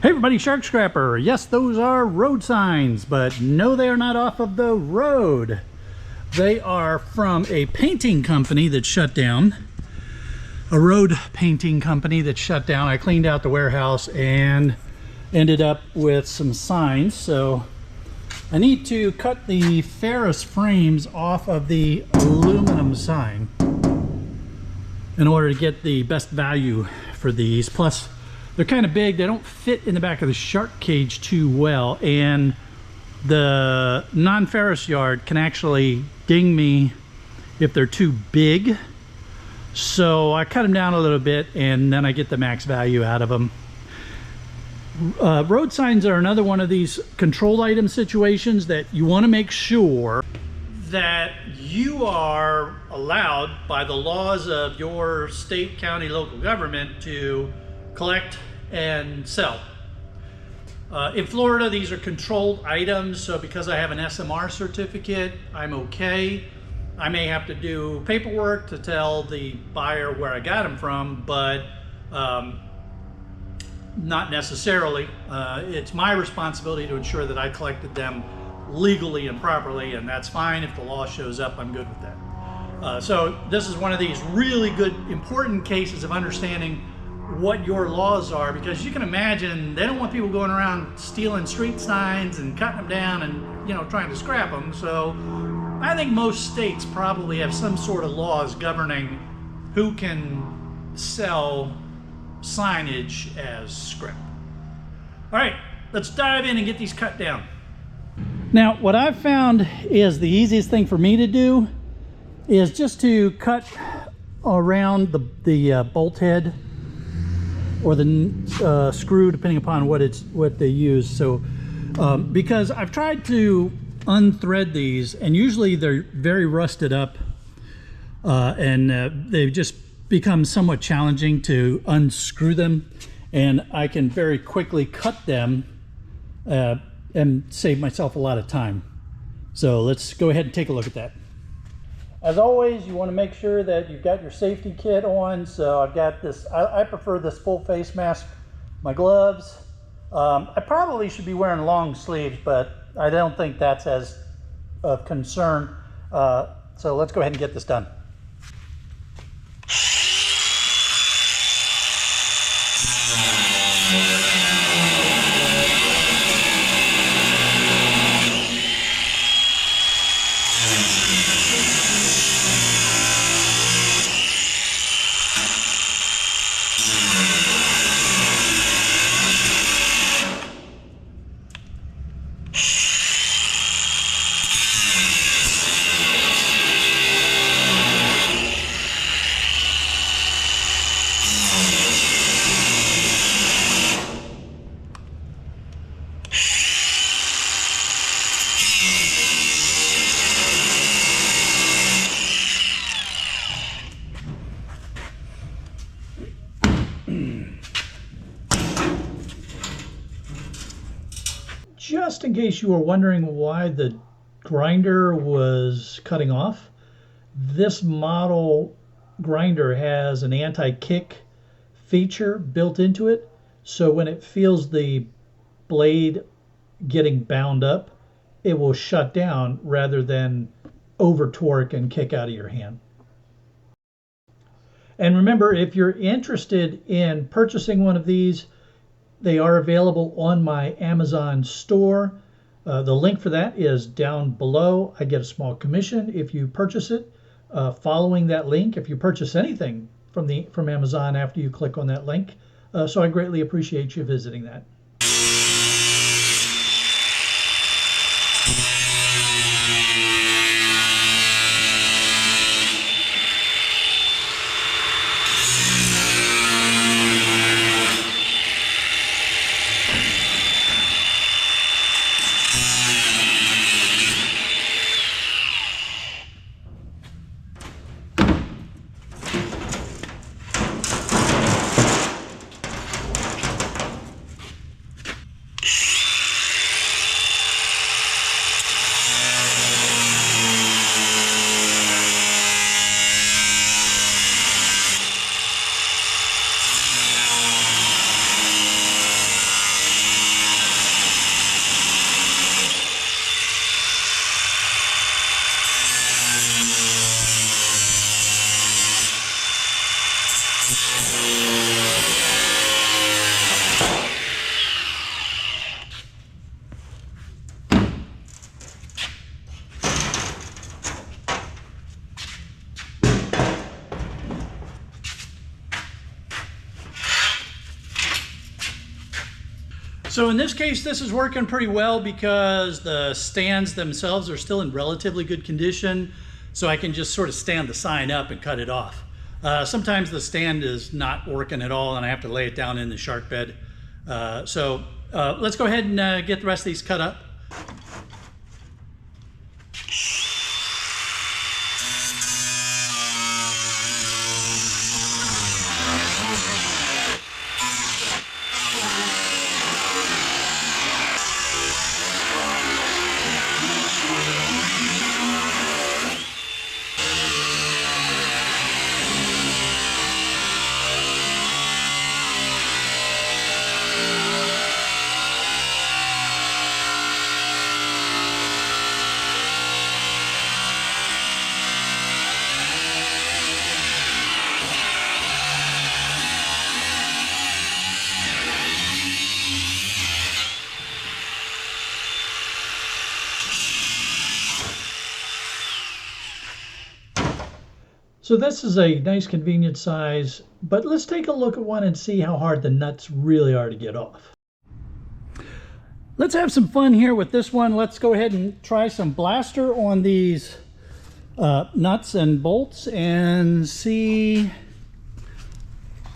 Hey everybody, Shark Scrapper. Yes, those are road signs, but no, they are not off of the road. They are from a painting company that shut down. A road painting company that shut down. I cleaned out the warehouse and ended up with some signs. So I need to cut the ferrous frames off of the aluminum sign in order to get the best value for these. Plus, they're kind of big. They don't fit in the back of the shark cage too well, and the non-ferrous yard can actually ding me if they're too big. So I cut them down a little bit and then I get the max value out of them. Road signs are another one of these controlled item situations that you want to make sure that you are allowed by the laws of your state, county, local government to collect and sell. In Florida, these are controlled items, so because I have an SMR certificate, I'm okay. I may have to do paperwork to tell the buyer where I got them from, but not necessarily. It's my responsibility to ensure that I collected them legally and properly, and that's fine. If the law shows up, I'm good with that. So this is one of these really good, important cases of understanding what your laws are, because you can imagine they don't want people going around stealing street signs and cutting them down and, you know, trying to scrap them. So I think most states probably have some sort of laws governing who can sell signage as scrap. All right, let's dive in and get these cut down. Now, what I've found is the easiest thing for me to do is just to cut around the bolt head or the screw, depending upon what they use. So because I've tried to unthread these, and usually they're very rusted up, and they've just become somewhat challenging to unscrew them, and I can very quickly cut them and save myself a lot of time. So let's go ahead and take a look at that. As always, you want to make sure that you've got your safety kit on. So I've got this, I prefer this full face mask, my gloves. I probably should be wearing long sleeves, but I don't think that's as of concern. So let's go ahead and get this done. Just in case you were wondering why the grinder was cutting off, this model grinder has an anti-kick feature built into it. So when it feels the blade getting bound up, it will shut down rather than over torque and kick out of your hand. And remember, if you're interested in purchasing one of these, they are available on my Amazon store. The link for that is down below. I get a small commission if you purchase it following that link. If you purchase anything from Amazon after you click on that link, so I greatly appreciate you visiting that. So in this case, this is working pretty well because the stands themselves are still in relatively good condition. So I can just sort of stand the sign up and cut it off. Sometimes the stand is not working at all and I have to lay it down in the shark bed. So let's go ahead and get the rest of these cut up. So this is a nice convenient size, but let's take a look at one and see how hard the nuts really are to get off. Let's have some fun here with this one. Let's go ahead and try some blaster on these nuts and bolts and see.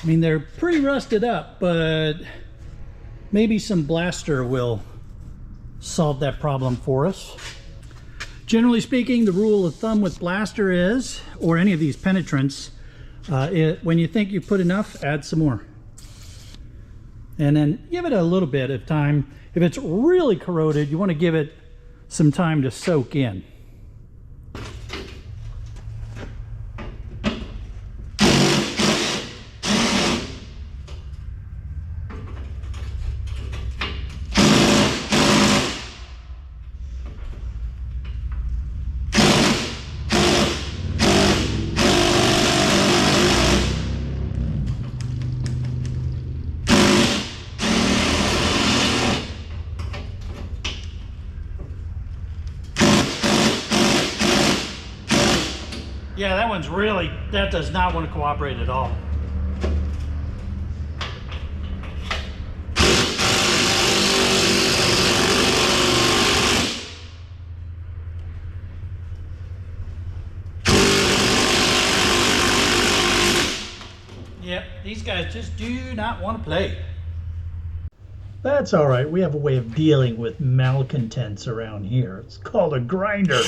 I mean, they're pretty rusted up, but maybe some blaster will solve that problem for us. Generally speaking, the rule of thumb with blaster is, or any of these penetrants, when you think you put enough, add some more. And then give it a little bit of time. If it's really corroded, you want to give it some time to soak in. Yeah, that one's really, that does not want to cooperate at all. Yep, these guys just do not want to play. That's all right. We have a way of dealing with malcontents around here. It's called a grinder.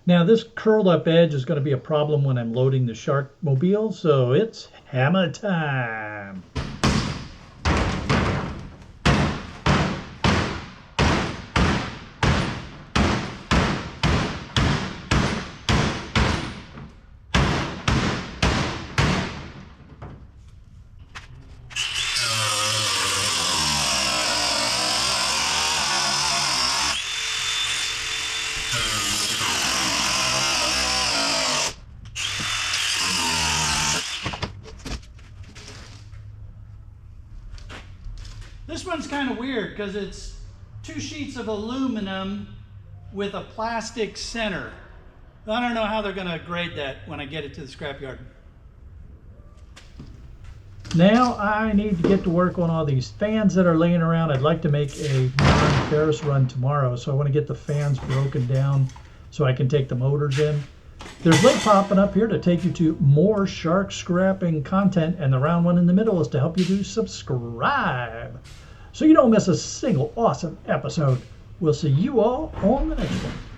Now this curled up edge is going to be a problem when I'm loading the Shark Mobile, so it's hammer time. This one's kind of weird because it's 2 sheets of aluminum with a plastic center. I don't know how they're going to grade that when I get it to the scrapyard. Now I need to get to work on all these fans that are laying around. I'd like to make a non-ferrous run tomorrow, so I want to get the fans broken down so I can take the motors in. There's a link popping up here to take you to more shark scrapping content, and the round one in the middle is to help you to subscribe so you don't miss a single awesome episode. We'll see you all on the next one.